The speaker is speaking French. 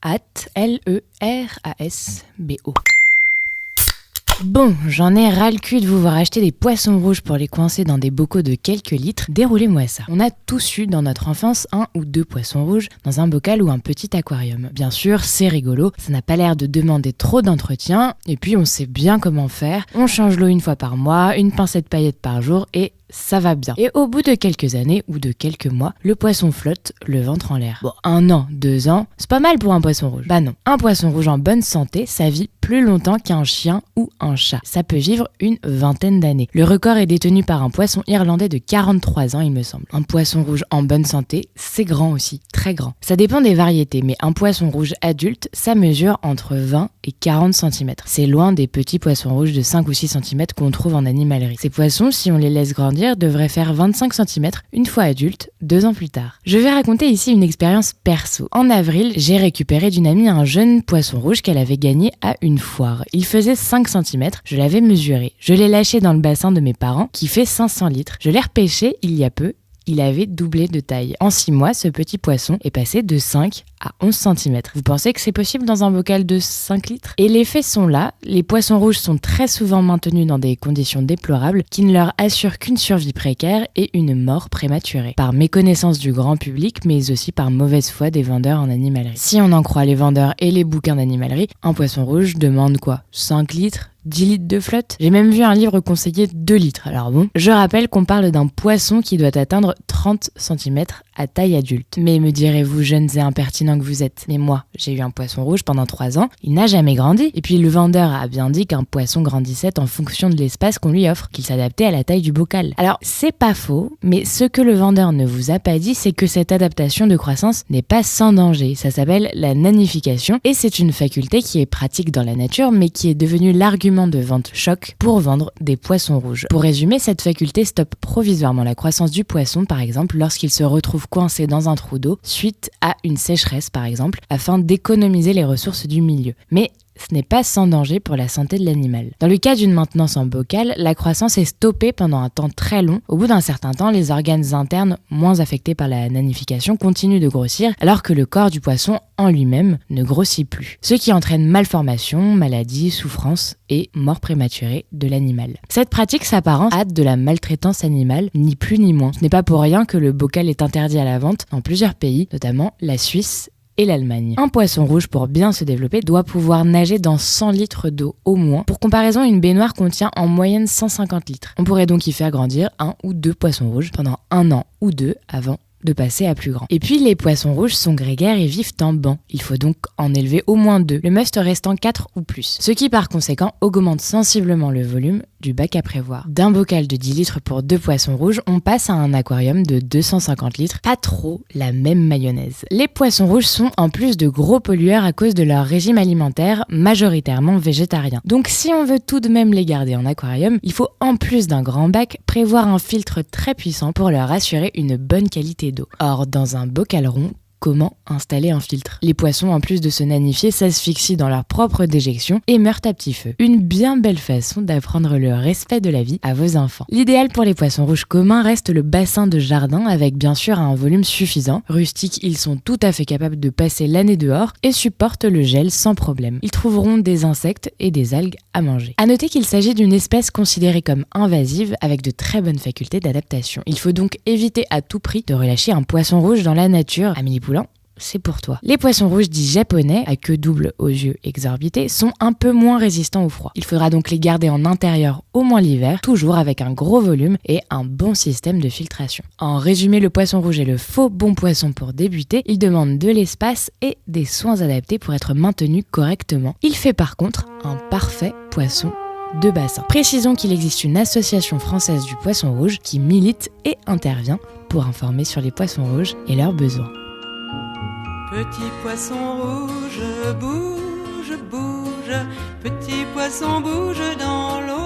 Lerasbo. Bon, j'en ai ras le cul de vous voir acheter des poissons rouges pour les coincer dans des bocaux de quelques litres. Déroulez-moi ça. On a tous eu dans notre enfance 1 ou 2 poissons rouges dans un bocal ou un petit aquarium. Bien sûr, c'est rigolo, ça n'a pas l'air de demander trop d'entretien, et puis on sait bien comment faire. On change l'eau une fois par mois, une pincée de paillettes par jour, et ça va bien. Et au bout de quelques années ou de quelques mois, le poisson flotte, le ventre en l'air. Bon, 1 an, 2 ans, c'est pas mal pour un poisson rouge. Bah non, un poisson rouge en bonne santé, ça vit plus longtemps qu'un chien ou un chat. Ça peut vivre une 20aine d'années. Le record est détenu par un poisson irlandais de 43 ans, il me semble. Un poisson rouge en bonne santé, c'est grand aussi, très grand. Ça dépend des variétés, mais un poisson rouge adulte, ça mesure entre 20 et 40 cm. C'est loin des petits poissons rouges de 5 ou 6 cm qu'on trouve en animalerie. Ces poissons, si on les laisse grandir, devrait faire 25 cm une fois adulte, 2 ans plus tard. Je vais raconter ici une expérience perso. En avril, j'ai récupéré d'une amie un jeune poisson rouge qu'elle avait gagné à une foire. Il faisait 5 cm, je l'avais mesuré. Je l'ai lâché dans le bassin de mes parents, qui fait 500 litres. Je l'ai repêché il y a peu. Il avait doublé de taille. En 6 mois, ce petit poisson est passé de 5 à 11 cm. Vous pensez que c'est possible dans un bocal de 5 litres ? Et les faits sont là, les poissons rouges sont très souvent maintenus dans des conditions déplorables qui ne leur assurent qu'une survie précaire et une mort prématurée. Par méconnaissance du grand public, mais aussi par mauvaise foi des vendeurs en animalerie. Si on en croit les vendeurs et les bouquins d'animalerie, un poisson rouge demande quoi ? 5 litres ? 10 litres de flotte ? J'ai même vu un livre conseiller 2 litres, alors bon. Je rappelle qu'on parle d'un poisson qui doit atteindre 30 cm à taille adulte. Mais me direz-vous, jeunes et impertinents que vous êtes, mais moi, j'ai eu un poisson rouge pendant 3 ans, il n'a jamais grandi. Et puis le vendeur a bien dit qu'un poisson grandissait en fonction de l'espace qu'on lui offre, qu'il s'adaptait à la taille du bocal. Alors, c'est pas faux, mais ce que le vendeur ne vous a pas dit, c'est que cette adaptation de croissance n'est pas sans danger. Ça s'appelle la nanification, et c'est une faculté qui est pratique dans la nature, mais qui est devenue l'argument de vente choc pour vendre des poissons rouges. Pour résumer, cette faculté stoppe provisoirement la croissance du poisson, par exemple, lorsqu'il se retrouve coincé dans un trou d'eau, suite à une sécheresse, par exemple, afin d'économiser les ressources du milieu. Mais ce n'est pas sans danger pour la santé de l'animal. Dans le cas d'une maintenance en bocal, la croissance est stoppée pendant un temps très long. Au bout d'un certain temps, les organes internes, moins affectés par la nanification, continuent de grossir, alors que le corps du poisson en lui-même ne grossit plus. Ce qui entraîne malformation, maladie, souffrance et mort prématurée de l'animal. Cette pratique s'apparente à de la maltraitance animale, ni plus ni moins. Ce n'est pas pour rien que le bocal est interdit à la vente dans plusieurs pays, notamment la Suisse et l'Allemagne. Un poisson rouge, pour bien se développer, doit pouvoir nager dans 100 litres d'eau au moins. Pour comparaison, une baignoire contient en moyenne 150 litres. On pourrait donc y faire grandir 1 ou 2 poissons rouges pendant 1 an ou 2 avant de passer à plus grand. Et puis les poissons rouges sont grégaires et vivent en banc. Il faut donc en élever au moins 2, le must restant 4 ou plus. Ce qui par conséquent augmente sensiblement le volume du bac à prévoir. D'un bocal de 10 litres pour 2 poissons rouges, on passe à un aquarium de 250 litres. Pas trop la même mayonnaise. Les poissons rouges sont en plus de gros pollueurs à cause de leur régime alimentaire majoritairement végétarien. Donc si on veut tout de même les garder en aquarium, il faut en plus d'un grand bac prévoir un filtre très puissant pour leur assurer une bonne qualité d'eau. Or, dans un bocal rond, comment installer un filtre ? Les poissons, en plus de se nanifier, s'asphyxient dans leur propre déjection et meurent à petit feu. Une bien belle façon d'apprendre le respect de la vie à vos enfants. L'idéal pour les poissons rouges communs reste le bassin de jardin avec bien sûr un volume suffisant. Rustiques, ils sont tout à fait capables de passer l'année dehors et supportent le gel sans problème. Ils trouveront des insectes et des algues à manger. À noter qu'il s'agit d'une espèce considérée comme invasive avec de très bonnes facultés d'adaptation. Il faut donc éviter à tout prix de relâcher un poisson rouge dans la nature. Amélie Poulain, c'est pour toi. Les poissons rouges dits japonais, à queue double aux yeux exorbités, sont un peu moins résistants au froid. Il faudra donc les garder en intérieur au moins l'hiver, toujours avec un gros volume et un bon système de filtration. En résumé, le poisson rouge est le faux bon poisson pour débuter. Il demande de l'espace et des soins adaptés pour être maintenu correctement. Il fait par contre un parfait poisson de bassin. Précisons qu'il existe une association française du poisson rouge qui milite et intervient pour informer sur les poissons rouges et leurs besoins. Petit poisson rouge, bouge, bouge, petit poisson bouge dans l'eau.